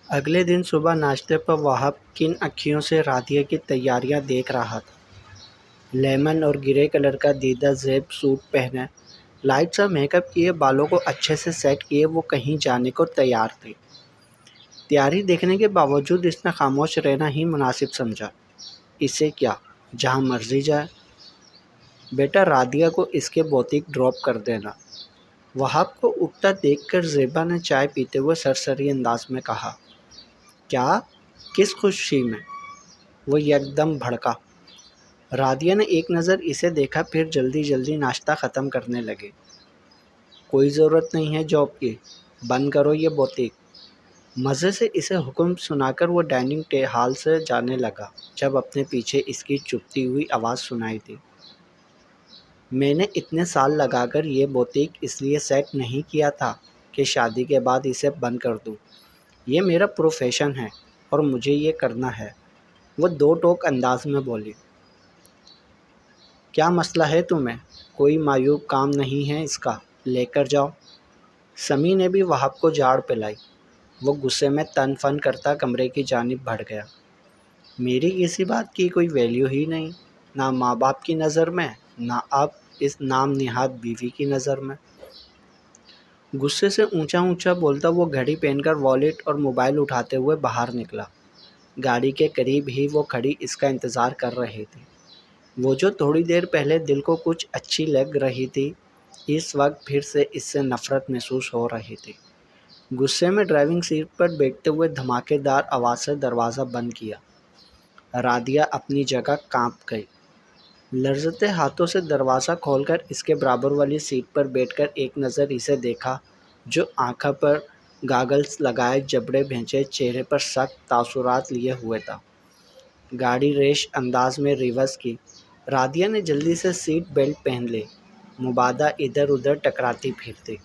اگلے دن صبح ناشتے پر وہاب کن اکھیوں سے رادیہ کی تیاریاں دیکھ رہا تھا۔ لیمن اور گرے کلر کا دیدہ زیب سوٹ پہنے، لائٹ سا میک اپ کیے، بالوں کو اچھے سے سیٹ کیے وہ کہیں جانے کو تیار تھی۔ تیاری دیکھنے کے باوجود اس نے خاموش رہنا ہی مناسب سمجھا۔ اسے کیا، جہاں مرضی جائے۔ بیٹا رادیہ کو اس کے بوتیک ڈراپ کر دینا۔ وہاب کو اٹھتا دیکھ کر زیبا نے چائے پیتے ہوئے سرسری انداز میں کہا۔ کیا؟ کس خوشی میں؟ وہ یکدم بھڑکا۔ رادیہ نے ایک نظر اسے دیکھا، پھر جلدی جلدی ناشتہ ختم کرنے لگے۔ کوئی ضرورت نہیں ہے جاب کی، بند کرو یہ بوتیک۔ مزے سے اسے حکم سنا کر وہ ڈائننگ ہال سے جانے لگا جب اپنے پیچھے اس کی چپتی ہوئی آواز سنائی دی۔ میں نے اتنے سال لگا کر یہ بوتیک اس لیے سیٹ نہیں کیا تھا کہ شادی کے بعد اسے بند کر دوں۔ یہ میرا پروفیشن ہے اور مجھے یہ کرنا ہے، وہ دو ٹوک انداز میں بولی۔ کیا مسئلہ ہے تمہیں؟ کوئی معیوب کام نہیں ہے اس کا، لے کر جاؤ۔ سمی نے بھی وہاب کو جھاڑ پلائی۔ وہ غصے میں تن فن کرتا کمرے کی جانب بڑھ گیا۔ میری کسی بات کی کوئی ویلیو ہی نہیں، نہ ماں باپ کی نظر میں، نہ اب اس نام نہاد بیوی کی نظر میں۔ غصے سے اونچا اونچا بولتا وہ گھڑی پہن کر والیٹ اور موبائل اٹھاتے ہوئے باہر نکلا۔ گاڑی کے قریب ہی وہ کھڑی اس کا انتظار کر رہی تھی۔ وہ جو تھوڑی دیر پہلے دل کو کچھ اچھی لگ رہی تھی، اس وقت پھر سے اس سے نفرت محسوس ہو رہی تھی۔ غصے میں ڈرائیونگ سیٹ پر بیٹھتے ہوئے دھماکے دار آواز سے دروازہ بند کیا۔ رادیہ اپنی جگہ کانپ گئی۔ لرزتے ہاتھوں سے دروازہ کھول کر اس کے برابر والی سیٹ پر بیٹھ کر ایک نظر اسے دیکھا جو آنکھوں پر گاگلز لگائے، جبڑے بھینچے چہرے پر سخت تاثرات لیے ہوئے تھا۔ گاڑی ریش انداز میں ریورس کی۔ رادیہ نے جلدی سے سیٹ بیلٹ پہن لی، مبادا ادھر ادھر ٹکراتی پھرتی۔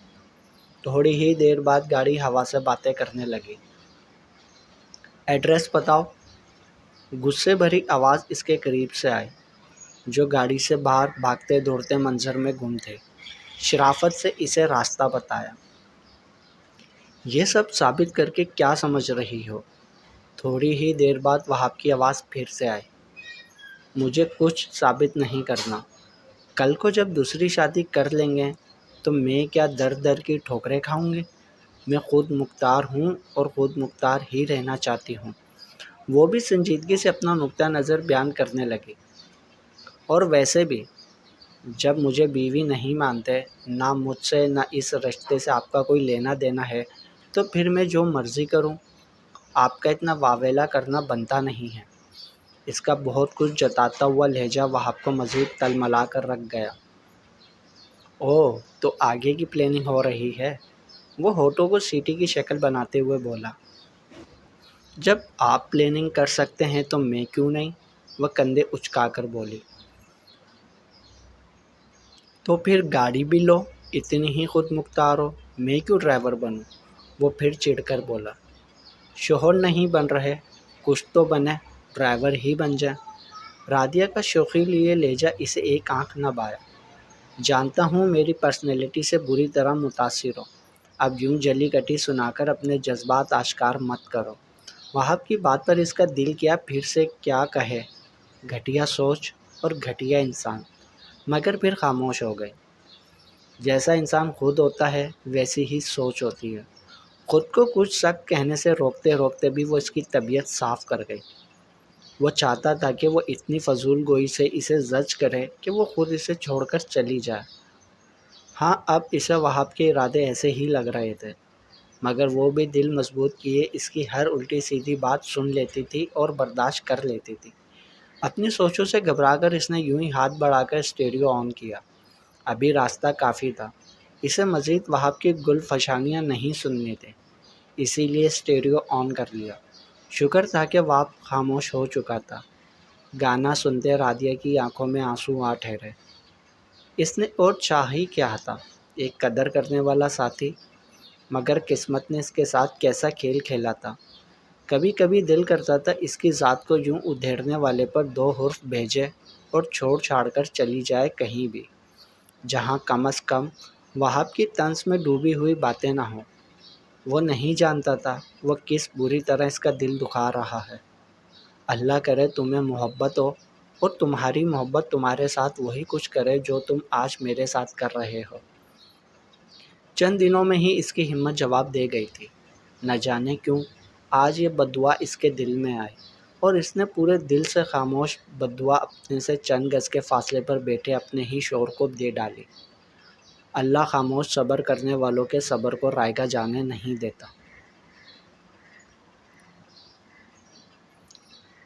تھوڑی ہی دیر بعد گاڑی ہوا سے باتیں کرنے لگی۔ ایڈریس بتاؤ۔ غصے بھری آواز اس کے قریب سے آئی، جو گاڑی سے باہر بھاگتے دوڑتے منظر میں گم تھے۔ شرافت سے اسے راستہ بتایا۔ یہ سب ثابت کر کے کیا سمجھ رہی ہو؟ تھوڑی ہی دیر بعد وہاب کی آواز پھر سے آئی۔ مجھے کچھ ثابت نہیں کرنا۔ کل کو جب دوسری شادی کر لیں گے تو میں کیا در در کی ٹھوکریں کھاؤں گی؟ میں خود مختار ہوں اور خود مختار ہی رہنا چاہتی ہوں۔ وہ بھی سنجیدگی سے اپنا نقطہ نظر بیان کرنے لگی۔ اور ویسے بھی جب مجھے بیوی نہیں مانتے، نہ مجھ سے نہ اس رشتے سے آپ کا کوئی لینا دینا ہے، تو پھر میں جو مرضی کروں۔ آپ کا اتنا واویلا کرنا بنتا نہیں ہے۔ اس کا بہت کچھ جتاتا ہوا لہجہ وہاب کو مزید تلملا کر رکھ گیا۔ اوہ، تو آگے کی پلاننگ ہو رہی ہے؟ وہ ہونٹوں کو سیٹی کی شکل بناتے ہوئے بولا۔ جب آپ پلاننگ کر سکتے ہیں تو میں کیوں نہیں؟ وہ کندھے اچکا کر بولی۔ تو پھر گاڑی بھی لو، اتنی ہی خود مختار ہو، میں کیوں ڈرائیور بنوں؟ وہ پھر چڑھ کر بولا۔ شوہر نہیں بن رہے، کچھ تو بنے، ڈرائیور ہی بن جائیں۔ رادیہ کا شوخی لیے لہجہ اسے ایک آنکھ نہ بھایا۔ جانتا ہوں میری پرسنالٹی سے بری طرح متاثر ہو، اب یوں جلی کٹی سنا کر اپنے جذبات آشکار مت کرو۔ وہاب کی بات پر اس کا دل کیا پھر سے کیا کہے، گھٹیا سوچ اور گھٹیا انسان، مگر پھر خاموش ہو گئی۔ جیسا انسان خود ہوتا ہے ویسی ہی سوچ ہوتی ہے۔ خود کو کچھ سخت کہنے سے روکتے روکتے بھی وہ اس کی طبیعت صاف کر گئی۔ وہ چاہتا تھا کہ وہ اتنی فضول گوئی سے اسے زج کرے کہ وہ خود اسے چھوڑ کر چلی جائے۔ ہاں، اب اسے وہاب کے ارادے ایسے ہی لگ رہے تھے، مگر وہ بھی دل مضبوط کیے اس کی ہر الٹی سیدھی بات سن لیتی تھی اور برداشت کر لیتی تھی۔ اپنی سوچوں سے گھبرا کر اس نے یوں ہی ہاتھ بڑھا کر اسٹیریو آن کیا۔ ابھی راستہ کافی تھا، اسے مزید وہاب کی گل فشانیاں نہیں سننی تھیں، اسی لیے اسٹیریو آن کر لیا۔ شکر تھا کہ وہاب خاموش ہو چکا تھا۔ گانا سنتے رادیہ کی آنکھوں میں آنسو آ ٹھہرے۔ اس نے اور چاہ ہی کیا تھا، ایک قدر کرنے والا ساتھی، مگر قسمت نے اس کے ساتھ کیسا کھیل کھیلا تھا۔ کبھی کبھی دل کرتا تھا اس کی ذات کو یوں ادھیڑنے والے پر دو حرف بھیجے اور چھوڑ چھاڑ کر چلی جائے کہیں بھی، جہاں کم از کم وہاب کی طنز میں ڈوبی ہوئی باتیں نہ ہوں۔ وہ نہیں جانتا تھا وہ کس بری طرح اس کا دل دکھا رہا ہے۔ اللہ کرے تمہیں محبت ہو اور تمہاری محبت تمہارے ساتھ وہی کچھ کرے جو تم آج میرے ساتھ کر رہے ہو۔ چند دنوں میں ہی اس کی ہمت جواب دے گئی تھی۔ نہ جانے کیوں آج یہ بددعا اس کے دل میں آئی اور اس نے پورے دل سے خاموش بددعا اپنے سے چند گز کے فاصلے پر بیٹھے اپنے ہی شوہر کو دے ڈالی۔ اللہ خاموش صبر کرنے والوں کے صبر کو رائگاں جانے نہیں دیتا۔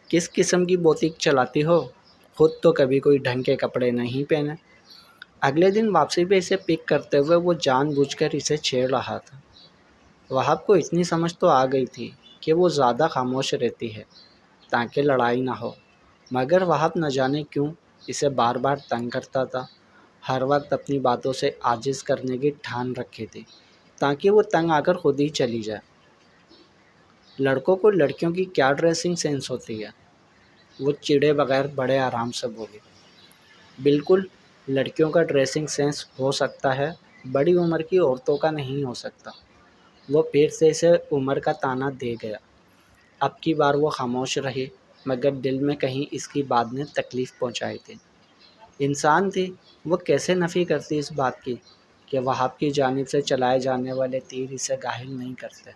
کس قسم کی بوتیک چلاتی ہو؟ خود تو کبھی کوئی ڈھنگ کے کپڑے نہیں پہنے۔ اگلے دن واپسی پہ اسے پک کرتے ہوئے وہ جان بوجھ کر اسے چھیڑ رہا تھا۔ وہاب کو اتنی سمجھ تو آ گئی تھی کہ وہ زیادہ خاموش رہتی ہے تاکہ لڑائی نہ ہو، مگر وہاب نہ جانے کیوں اسے بار بار تنگ کرتا تھا۔ ہر وقت اپنی باتوں سے عاجز کرنے کی ٹھان رکھی تھی تاکہ وہ تنگ آ کر خود ہی چلی جائے۔ لڑکوں کو لڑکیوں کی کیا ڈریسنگ سینس ہوتی ہے؟ وہ چڑے بغیر بڑے آرام سے بولی۔ بالکل، لڑکیوں کا ڈریسنگ سینس ہو سکتا ہے، بڑی عمر کی عورتوں کا نہیں ہو سکتا۔ وہ پھر سے اسے عمر کا طعنہ دے گیا۔ اب کی بار وہ خاموش رہی، مگر دل میں کہیں اس کی بات نے تکلیف پہنچائی تھی۔ انسان تھی، وہ کیسے نفی کرتی اس بات کی کہ وہاب کی جانب سے چلائے جانے والے تیر اسے گاہل نہیں کرتے۔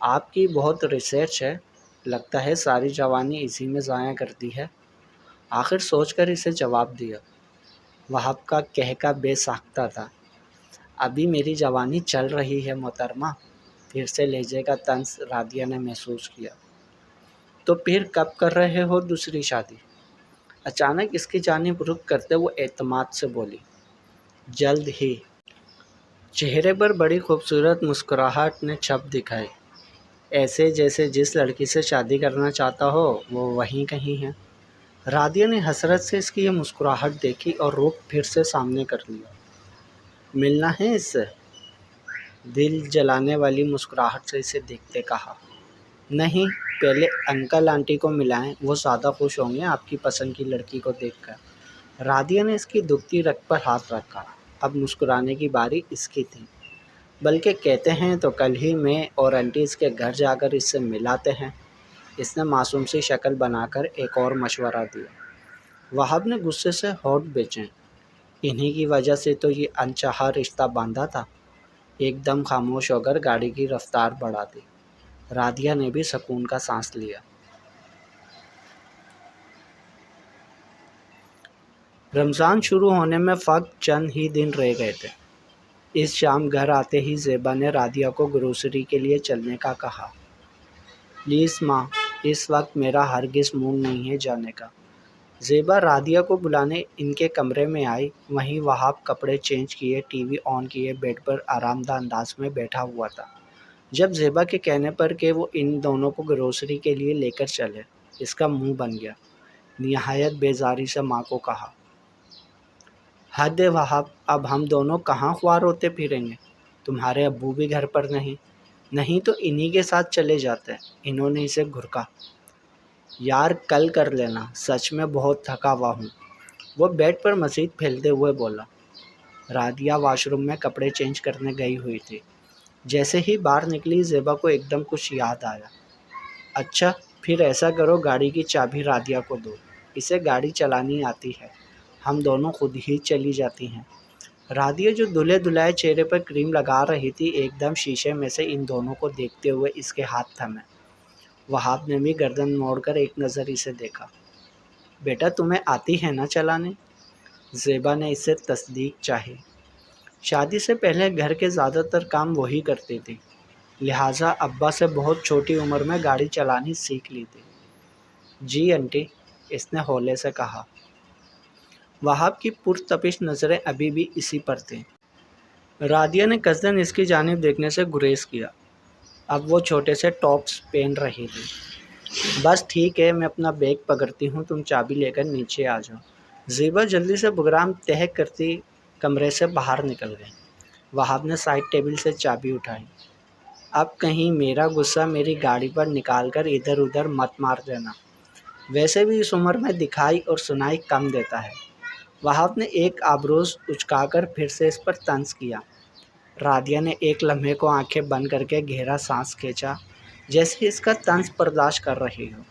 آپ کی بہت ریسرچ ہے، لگتا ہے ساری جوانی اسی میں ضائع کرتی ہے، آخر سوچ کر اسے جواب دیا۔ وہاب کا کہکا بے ساختہ تھا۔ ابھی میری جوانی چل رہی ہے محترمہ، پھر سے لہجے کا طنز رادیہ نے محسوس کیا۔ تو پھر کب کر رہے ہو دوسری شادی؟ اچانک اس کی جانب رخ کرتے وہ اعتماد سے بولی۔ جلد ہی۔ چہرے پر بڑی خوبصورت مسکراہٹ نے چھپ دکھائی، ایسے جیسے جس لڑکی سے شادی کرنا چاہتا ہو وہ وہیں کہیں ہے۔ رادیہ نے حسرت سے اس کی یہ مسکراہٹ دیکھی اور رخ پھر سے سامنے کر لیا۔ ملنا ہے اس سے؟ دل جلانے والی مسکراہٹ سے اسے دیکھتے کہا۔ نہیں، پہلے انکل آنٹی کو ملائیں، وہ زیادہ خوش ہوں گے آپ کی پسند کی لڑکی کو دیکھ کر۔ رادیہ نے اس کی دکھتی رگ پر ہاتھ رکھا۔ اب مسکرانے کی باری اس کی تھی۔ بلکہ کہتے ہیں تو کل ہی میں اور آنٹی اس کے گھر جا کر اس سے ملاتے ہیں۔ اس نے معصوم سی شکل بنا کر ایک اور مشورہ دیا۔ وہاب نے غصے سے ہونٹ بھینچے۔ انہی کی وجہ سے تو یہ انچاہا رشتہ باندھا تھا۔ ایک دم خاموش ہو کر گاڑی کی رفتار بڑھا دی۔ رادیہ نے بھی سکون کا سانس لیا۔ رمضان شروع ہونے میں فقط چند ہی دن رہ گئے تھے۔ اس شام گھر آتے ہی زیبا نے رادیہ کو گروسری کے لیے چلنے کا کہا۔ پلیز ماں، اس وقت میرا ہرگز موڈ نہیں ہے جانے کا۔ زیبا رادیہ کو بلانے ان کے کمرے میں آئی۔ وہیں وہاب کپڑے چینج کیے، ٹی وی آن کیے بیڈ پر آرام دہ انداز میں بیٹھا ہوا تھا۔ جب زیبا کے کہنے پر کہ وہ ان دونوں کو گروسری کے لیے لے کر چلے، اس کا منہ بن گیا۔ نہایت بیزاری سے ماں کو کہا۔ حد ہے وہاب، اب ہم دونوں کہاں خوار ہوتے پھریں گے؟ تمہارے ابو بھی گھر پر نہیں تو انہی کے ساتھ چلے جاتے۔ انہوں نے اسے گھرکا۔ یار کل کر لینا، سچ میں بہت تھکا ہوا ہوں، وہ بیڈ پر مزید پھیلتے ہوئے بولا۔ رادیہ واش روم میں کپڑے چینج کرنے گئی ہوئی تھی۔ جیسے ہی باہر نکلی زیبا کو ایک دم کچھ یاد آیا۔ اچھا پھر ایسا کرو، گاڑی کی چابی رادیہ کو دو، اسے گاڑی چلانی آتی ہے، ہم دونوں خود ہی چلی جاتی ہیں۔ رادیہ جو دلہے دلہائے چہرے پر کریم لگا رہی تھی ایک دم شیشے میں سے ان دونوں کو دیکھتے ہوئے اس کے ہاتھ تھمے۔ وہاب نے بھی گردن موڑ کر ایک نظر اسے دیکھا۔ بیٹا تمہیں آتی ہے نا چلانے؟ زیبا نے اس سے تصدیق چاہی۔ شادی سے پہلے گھر کے زیادہ تر کام وہی کرتی تھی، لہٰذا ابا سے بہت چھوٹی عمر میں گاڑی چلانی سیکھ لی تھی۔ جی آنٹی، اس نے ہولے سے کہا۔ وہاب کی پرتپش نظریں ابھی بھی اسی پر تھیں۔ رادیہ نے قصداً اس کی جانب دیکھنے سے گریز کیا۔ اب وہ چھوٹے سے ٹاپس پہن رہی تھی۔ بس ٹھیک ہے، میں اپنا بیگ پکڑتی ہوں، تم چابی لے کر نیچے آ جاؤ۔ زیبا جلدی سے بگرام تہہ کرتی کمرے سے باہر نکل گئی۔ وہاب نے سائڈ ٹیبل سے چابی اٹھائی۔ اب کہیں میرا غصہ میری گاڑی پر نکال کر ادھر ادھر مت مار دینا، ویسے بھی اس عمر میں دکھائی اور سنائی کم دیتا ہے۔ وہاب نے ایک آبروز اچکا کر پھر سے اس پر طنز کیا۔ رادیہ نے ایک لمحے کو آنکھیں بند کر کے گہرا سانس کھینچا، جیسے اس کا طنز برداشت کر رہی ہو۔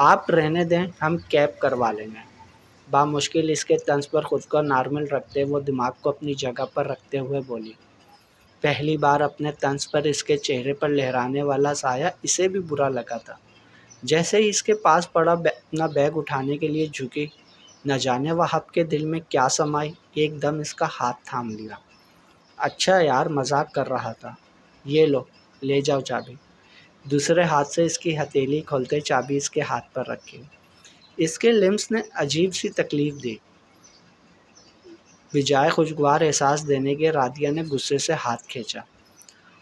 آپ رہنے دیں، ہم کیب کروا لیں گے۔ بامشکل اس کے طنز پر خود کو نارمل رکھتے وہ دماغ کو اپنی جگہ پر رکھتے ہوئے بولی۔ پہلی بار اپنے طنز پر اس کے چہرے پر لہرانے والا سایہ اسے بھی برا لگا تھا۔ جیسے ہی اس کے پاس پڑا اپنا بیگ اٹھانے کے لیے جھکی، نہ جانے وہاب کے دل میں کیا سمائی، ایک دم اس کا ہاتھ تھام لیا۔ اچھا یار، مذاق کر رہا تھا، یہ لو، لے جاؤ چابی۔ دوسرے ہاتھ سے اس کی ہتھیلی کھولتے چابی اس کے ہاتھ پر رکھی۔ اس کے لمس نے عجیب سی تکلیف دی۔ بجائے خوشگوار احساس دینے کے، رادیہ نے غصے سے ہاتھ کھینچا۔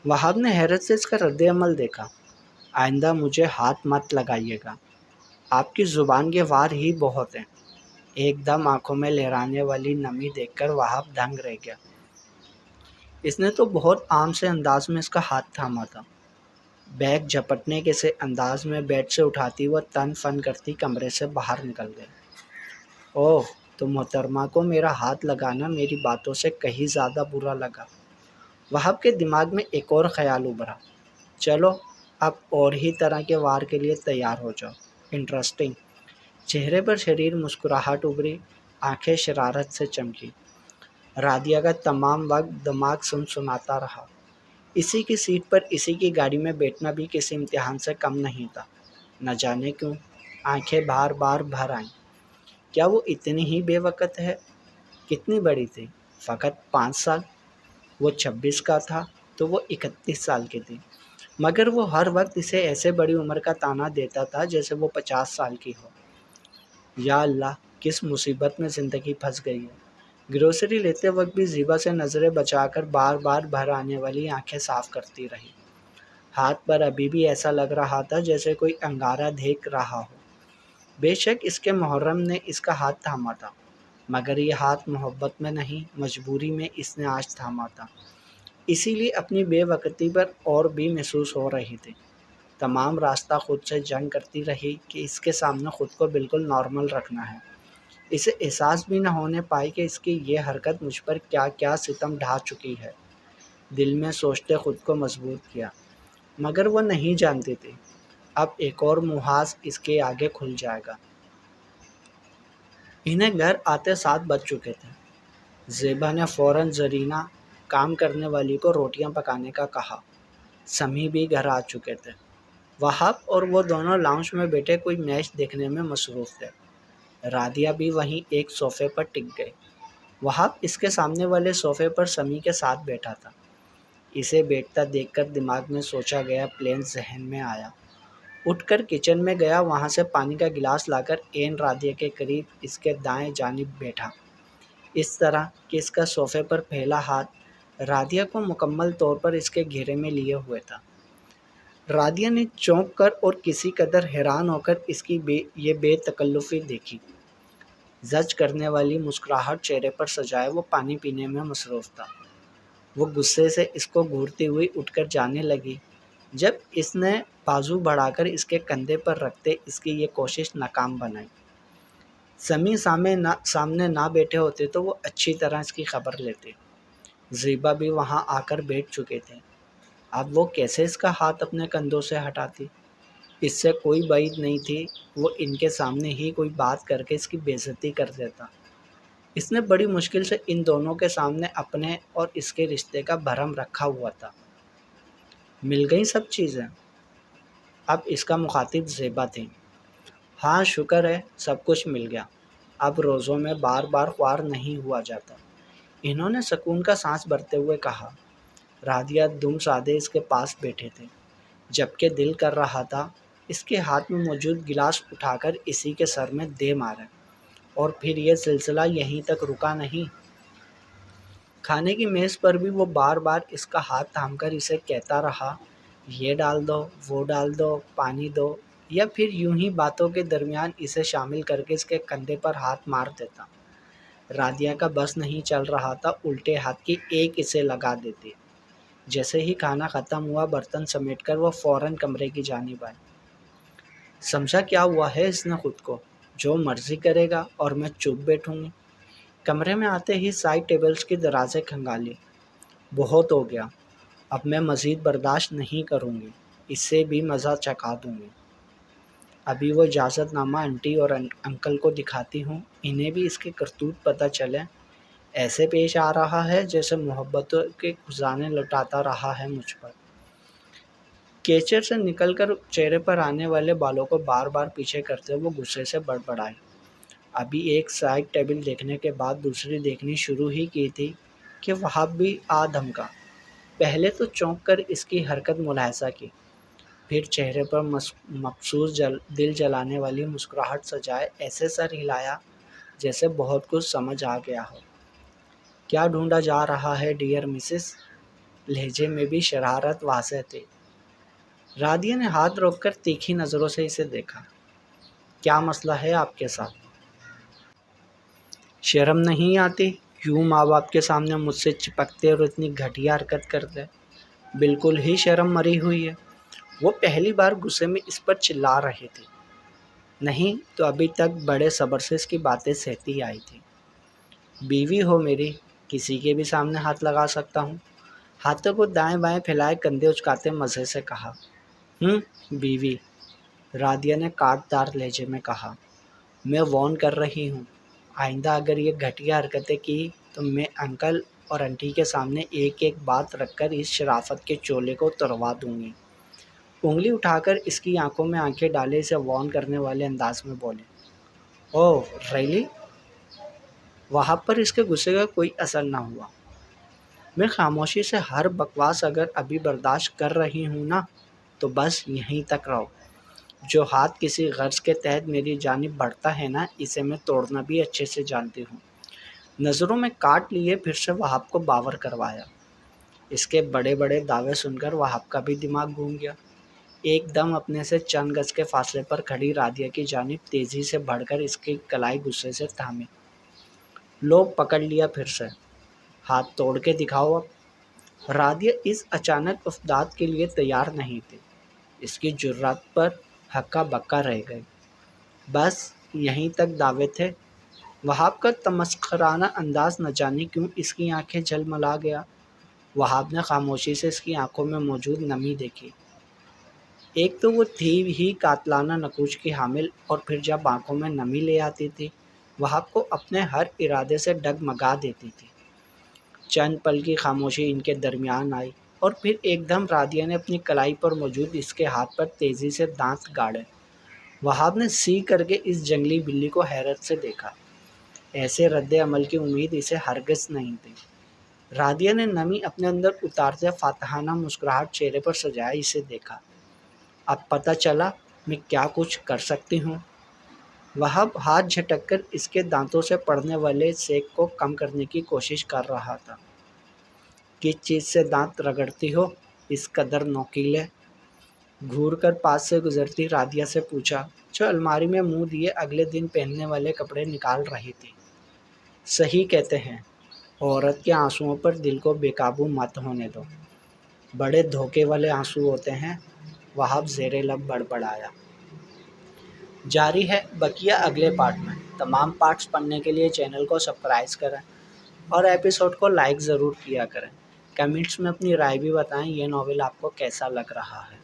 وہاب نے حیرت سے اس کا رد عمل دیکھا۔ آئندہ مجھے ہاتھ مت لگائیے گا، آپ کی زبان کے وار ہی بہت ہیں۔ ایک دم آنکھوں میں لہرانے والی نمی دیکھ کر وہاب دنگ رہ گیا۔ اس نے تو بہت عام سے انداز میں اس کا ہاتھ تھاما تھا۔ بیگ جھپٹنے کے سے انداز میں بیڈ سے اٹھاتی وہ تن فن کرتی کمرے سے باہر نکل گئی۔ اوہ، تو محترمہ کو میرا ہاتھ لگانا میری باتوں سے کہیں زیادہ برا لگا۔ وہاب کے دماغ میں ایک اور خیال ابھرا۔ چلو اب اور ہی طرح کے وار کے لیے تیار ہو جاؤ، انٹرسٹنگ۔ چہرے پر شریر مسکراہٹ ابھری، آنکھیں شرارت سے چمکی۔ رادیہ کا تمام وقت دماغ سنسناتا رہا۔ اسی کی سیٹ پر اسی کی گاڑی میں بیٹھنا بھی کسی امتحان سے کم نہیں تھا۔ نہ جانے کیوں آنکھیں بار بار بھر آئیں۔ کیا وہ اتنی ہی بے وقت ہے؟ کتنی بڑی تھی؟ فقط 5 سال۔ وہ 26 کا تھا تو وہ 31 سال کی تھی، مگر وہ ہر وقت اسے ایسے بڑی عمر کا طعنہ دیتا تھا جیسے وہ 50 سال کی ہو۔ یا اللہ، کس مصیبت میں زندگی پھنس گئی ہے۔ گروسری لیتے وقت بھی زیبا سے نظریں بچا کر بار بار بھر آنے والی آنکھیں صاف کرتی رہی۔ ہاتھ پر ابھی بھی ایسا لگ رہا تھا جیسے کوئی انگارہ دیکھ رہا ہو۔ بے شک اس کے محرم نے اس کا ہاتھ تھاما تھا، مگر یہ ہاتھ محبت میں نہیں، مجبوری میں اس نے آج تھاما تھا۔ اسی لیے اپنی بے وقتی پر اور بھی محسوس ہو رہی تھی۔ تمام راستہ خود سے جنگ کرتی رہی کہ اس کے سامنے خود کو بالکل نارمل رکھنا ہے۔ اسے احساس بھی نہ ہونے پائی کہ اس کی یہ حرکت مجھ پر کیا کیا ستم ڈھا چکی ہے۔ دل میں سوچتے خود کو مضبوط کیا، مگر وہ نہیں جانتی تھی اب ایک اور محاذ اس کے آگے کھل جائے گا۔ انہیں گھر آتے 7 بج چکے تھے۔ زیبا نے فوراً زرینہ کام کرنے والی کو روٹیاں پکانے کا کہا۔ سمیع بھی گھر آ چکے تھے۔ وہاب اور وہ دونوں لاؤنج میں بیٹھے کوئی میچ دیکھنے میں مصروف تھے۔ رادیہ بھی وہیں ایک صوفے پر ٹک گئی۔ وہاب اس کے سامنے والے صوفے پر سمیع کے ساتھ بیٹھا تھا۔ اسے بیٹھتا دیکھ کر دماغ میں سوچا گیا پلان ذہن میں آیا۔ اٹھ کر کچن میں گیا، وہاں سے پانی کا گلاس لا کر عین رادیہ کے قریب اس کے دائیں جانب بیٹھا، اس طرح کہ اس کا صوفے پر پھیلا ہاتھ رادیہ کو مکمل طور پر اس کے گھیرے میں لیے ہوئے تھا۔ رادیہ نے چونک کر اور کسی قدر حیران ہو کر اس کی یہ بے تکلفی دیکھی۔ زج کرنے والی مسکراہٹ چہرے پر سجائے وہ پانی پینے میں مصروف تھا۔ وہ غصے سے اس کو گھورتی ہوئی اٹھ کر جانے لگی، جب اس نے بازو بڑھا کر اس کے کندھے پر رکھتے اس کی یہ کوشش ناکام بنائی۔ سمیع سامنے نہ بیٹھے ہوتے تو وہ اچھی طرح اس کی خبر لیتے۔ زیبا بھی وہاں آ کر بیٹھ چکے تھے۔ اب وہ کیسے اس کا ہاتھ اپنے کندھوں سے ہٹاتی؟ اس سے کوئی بعید نہیں تھی وہ ان کے سامنے ہی کوئی بات کر کے اس کی بے عزتی کر دیتا۔ اس نے بڑی مشکل سے ان دونوں کے سامنے اپنے اور اس کے رشتے کا بھرم رکھا ہوا تھا۔ مل گئی سب چیزیں؟ اب اس کا مخاطب زیبا تھی۔ ہاں شکر ہے، سب کچھ مل گیا، اب روزوں میں بار بار خوار نہیں ہوا جاتا، انہوں نے سکون کا سانس بھرتے ہوئے کہا۔ رادیہ دم سادے اس کے پاس بیٹھے تھے، جبکہ دل کر رہا تھا اس کے ہاتھ میں موجود گلاس اٹھا کر اسی کے سر میں دے مارے، اور پھر یہ سلسلہ یہیں تک رکا نہیں۔ کھانے کی میز پر بھی وہ بار بار اس کا ہاتھ تھام کر اسے کہتا رہا، یہ ڈال دو، وہ ڈال دو، پانی دو، یا پھر یوں ہی باتوں کے درمیان اسے شامل کر کے اس کے کندھے پر ہاتھ مار دیتا۔ رادیہ کا بس نہیں چل رہا تھا، الٹے ہاتھ کی ایک اسے لگا دیتی۔ جیسے ہی کھانا ختم ہوا برتن سمیٹ کر وہ فوراً کمرے کی جانب آئی۔ سمجھا کیا ہوا ہے اس نے خود کو، جو مرضی کرے گا اور میں چپ بیٹھوں گی۔ کمرے میں آتے ہی سائڈ ٹیبلز کی درازیں کھنگالی۔ بہت ہو گیا، اب میں مزید برداشت نہیں کروں گی، اس سے بھی مزہ چکھا دوں گی۔ ابھی وہ اجازت نامہ آنٹی اور انکل کو دکھاتی ہوں، انہیں بھی اس کے کرتوت پتہ چلے۔ ایسے پیش آ رہا ہے جیسے محبتوں کے خزانے لٹاتا رہا ہے مجھ پر۔ کیچر سے نکل کر چہرے پر آنے والے بالوں کو بار بار پیچھے کرتے وہ غصے سے بڑبڑائے۔ ابھی ایک سائڈ ٹیبل دیکھنے کے بعد دوسری دیکھنی شروع ہی کی تھی کہ وہاں بھی آ دھمکا۔ پہلے تو چونک کر اس کی حرکت ملاحظہ کی، پھر چہرے پر مخصوص دل جلانے والی مسکراہٹ سجائے ایسے سر ہلایا جیسے بہت کچھ سمجھ آ گیا ہو۔ کیا ڈھونڈا جا رہا ہے ڈیئر مسز؟ لہجے میں بھی شرارت واضح تھی۔ رادیہ نے ہاتھ روک کر تیکھی نظروں سے اسے دیکھا۔ کیا مسئلہ ہے آپ کے ساتھ؟ شرم نہیں آتی یوں ماں باپ کے سامنے مجھ سے چپکتے اور اتنی گھٹیا حرکت کرتے؟ بالکل ہی شرم مری ہوئی ہے۔ وہ پہلی بار غصے میں اس پر چلا رہی تھی، نہیں تو ابھی تک بڑے صبر سے اس کی باتیں سہتی آئی تھی۔ بیوی ہو میری، کسی کے بھی سامنے ہاتھ لگا سکتا ہوں۔ ہاتھوں کو دائیں بائیں پھیلائے کندھے اچکاتے مزے سے کہا۔ بیوی، رادیہ نے کاٹ دار لہجے میں کہا۔ میں وارن کر رہی ہوں، آئندہ اگر یہ گھٹیا حرکتیں کی تو میں انکل اور انٹی کے سامنے ایک ایک بات رکھ کر اس شرافت کے چولے کو اتروا دوں گی۔ انگلی اٹھا کر اس کی آنکھوں میں آنکھیں ڈالے اسے وارن کرنے والے انداز میں بولے۔ اوہ ریلی؟ وہاں پر اس کے غصے کا کوئی اثر نہ ہوا۔ میں خاموشی سے ہر بکواس اگر ابھی برداشت کر رہی ہوں نا تو بس یہیں تک رہو۔ جو ہاتھ کسی غرض کے تحت میری جانب بڑھتا ہے نا اسے میں توڑنا بھی اچھے سے جانتی ہوں۔ نظروں میں کاٹ لیے پھر سے وہاب کو باور کروایا۔ اس کے بڑے بڑے دعوے سن کر وہاب کا بھی دماغ گھوم گیا۔ ایک دم اپنے سے چند گز کے فاصلے پر کھڑی رادیہ کی جانب تیزی سے بڑھ کر اس کی کلائی غصے سے تھامی۔ لو پکڑ لیا پھر سے، ہاتھ توڑ کے دکھاؤ اب۔ رادیہ اس اچانک افداد کے لیے تیار نہیں تھی، اس کی جرات پر ہکا بکا رہ گئی۔ بس یہیں تک دعوے تھے؟ وہاب کا تمسخرانہ انداز نہ جانے کیوں اس کی آنکھیں جھلملا گیا۔ وہاب نے خاموشی سے اس کی آنکھوں میں موجود نمی دیکھی۔ ایک تو وہ تھی ہی قاتلانہ نقوش کی حامل، اور پھر جب آنکھوں میں نمی لے آتی تھی وہاب کو اپنے ہر ارادے سے ڈگمگا دیتی تھی۔ چند پل کی خاموشی ان کے درمیان آئی اور پھر ایک دم رادیہ نے اپنی کلائی پر موجود اس کے ہاتھ پر تیزی سے دانت گاڑے۔ وہاب نے سی کر کے اس جنگلی بلی کو حیرت سے دیکھا۔ ایسے رد عمل کی امید اسے ہرگز نہیں تھی۔ رادیہ نے نمی اپنے اندر اتارتے فاتحانہ مسکراہٹ چہرے پر سجائے اسے دیکھا۔ اب پتہ چلا میں کیا کچھ کر سکتی ہوں۔ وہاب ہاتھ جھٹک کر اس کے دانتوں سے پڑنے والے سیک کو کم کرنے کی کوشش کر رہا تھا۔ کس چیز سے دانت رگڑتی ہو اس قدر نوکیلے؟ گھور کر پاس سے گزرتی رادیہ سے پوچھا، جو الماری میں منہ دیے اگلے دن پہننے والے کپڑے نکال رہی تھی۔ صحیح کہتے ہیں، عورت کے آنسوؤں پر دل کو بے قابو مت ہونے دو، بڑے دھوکے والے آنسو ہوتے ہیں۔ وہاب زیر لب بڑبڑایا۔ جاری ہے بقیہ اگلے پارٹ میں۔ تمام پارٹس پڑھنے کے لیے چینل کو سبسکرائب کریں اور ایپیسوڈ کو لائک ضرور کیا کریں۔ کمنٹس میں اپنی رائے بھی بتائیں یہ ناول آپ کو کیسا لگ رہا ہے۔